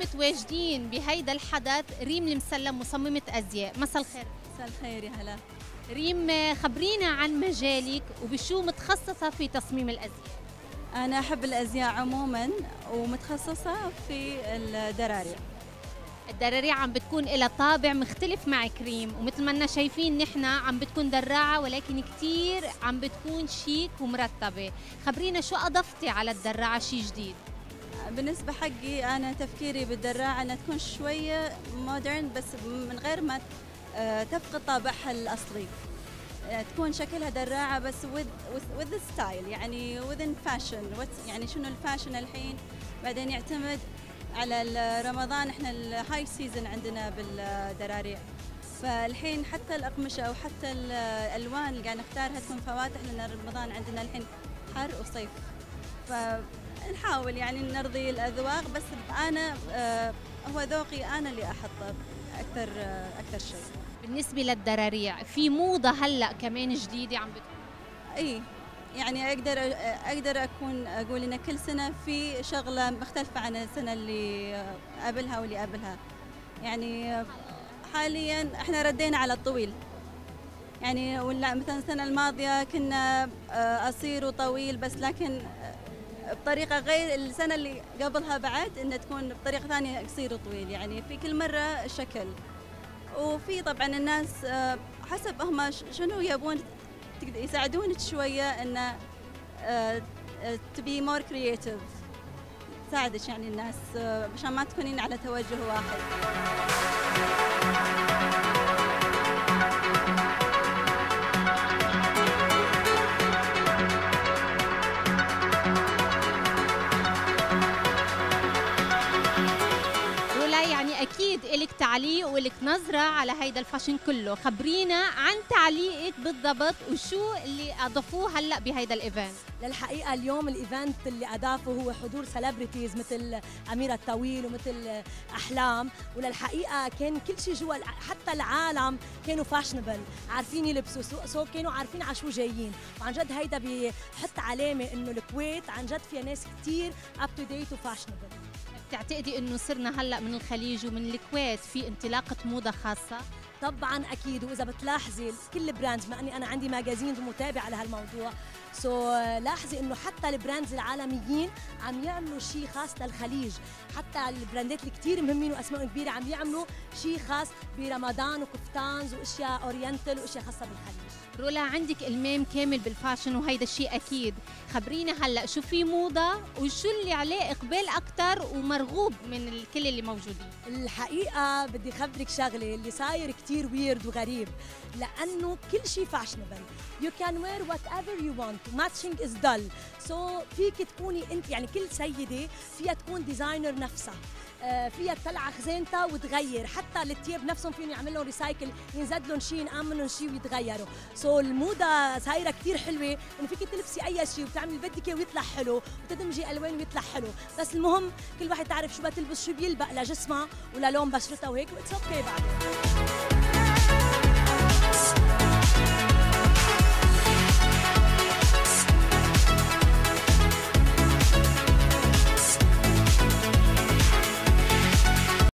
متواجدين بهيدا الحدث ريم المسلم مصممة أزياء. مساء الخير. مساء الخير، يا هلا. ريم، خبرينا عن مجالك وبشو متخصصة في تصميم الأزياء؟ أنا أحب الأزياء عموماً ومتخصصة في الدراري. الدرارية عم بتكون لها طابع مختلف مع كريم، ومثل ما شايفين نحن عم بتكون دراعة ولكن كتير عم بتكون شيك ومرتبة. خبرينا شو أضفتي على الدراعة شي جديد؟ بالنسبة حقي أنا تفكيري بالدراعة أنها تكون شوية مودرن بس من غير ما تفقد طابعها الأصلي. تكون شكلها دراعة بس with the style، يعني within fashion. يعني شنو الفاشن الحين؟ بعدين يعتمد على رمضان، احنا الهاي سيزون عندنا بالدراريع، فالحين حتى الأقمشة أو حتى الألوان اللي قاعد نختارها تكون فواتح، لأن رمضان عندنا الحين حر وصيف، فنحاول يعني نرضي الأذواق. بس أنا هو ذوقي أنا اللي أحطه أكثر شيء. بالنسبة للدراريع في موضة هلأ كمان جديدة عم بتكون؟ إيه، يعني أقدر أقول إن كل سنة في شغلة مختلفة عن السنة اللي قبلها واللي قبلها. يعني حاليا احنا ردينا على الطويل، يعني ولا مثلا السنة الماضية كنا قصير وطويل، بس لكن بطريقة غير السنة اللي قبلها بعد إنها تكون بطريقة ثانية قصير وطويل. يعني في كل مرة شكل، وفي طبعا الناس حسب هم شنو يبون يساعدونك شوية إنه to be more creative، تساعدك يعني الناس عشان ما تكونين على توجه واحد. يعني أكيد إلك تعليق وإلك نظرة على هيدا الفاشن كله. خبرينا عن تعليقك بالضبط وشو اللي أضافوه هلأ بهيدا الإيفنت. للحقيقة اليوم الإيفنت اللي أضافه هو حضور سيلبرتيز مثل أميرة الطويل ومثل أحلام، وللحقيقة كان كل شيء جوا، حتى العالم كانوا فاشنبل، عارفين يلبسوا، سو كانوا عارفين على شو جايين. وعن جد هيدا بيحط علامة إنه الكويت عن جد فيها ناس كتير أب تو ديت وفاشنبل. بتعتقدي انه صرنا هلا من الخليج ومن الكويت في انطلاقه موضه خاصه؟ طبعا اكيد، واذا بتلاحظي كل البراندز، مع اني انا عندي ماجازين متابعه لهالموضوع، لاحظي انه حتى البراندز العالميين عم يعملوا شيء خاص للخليج، حتى البراندات اللي كثير مهمين واسماء كبيره عم يعملوا شيء خاص برمضان وكفتانز واشياء اورينتال واشياء خاصه بالخليج. رولا، عندك المام كامل بالفاشن وهيدا الشيء اكيد. خبرينا هلا شو في موضه وشو اللي عليه اقبال اكثر ومرغوب من الكل اللي موجودين. الحقيقه بدي خبرك شغله اللي صاير كثير ويرد وغريب، لانه كل شيء فاشنبل. You can wear whatever you want. Matching is dull. So فيك تكوني انت، يعني كل سيده فيها تكون ديزاينر نفسها، فيها تطلع خزينتها وتغير، حتى التياب نفسهم فيهم يعمل لهم ريسايكل، ينزد لهم شيء، ينعمل لهم شيء ويتغيروا. سو الموضه صايره كثير حلوه، انه فيك تلبسي اي شيء وتعملي اللي بدك اياه ويطلع حلو، وتدمجي الوان ويطلع حلو، بس المهم كل واحد تعرف شو بتلبس، شو بيلبق لجسمها وللون بشرتها وهيك، واتس اوكي بعد.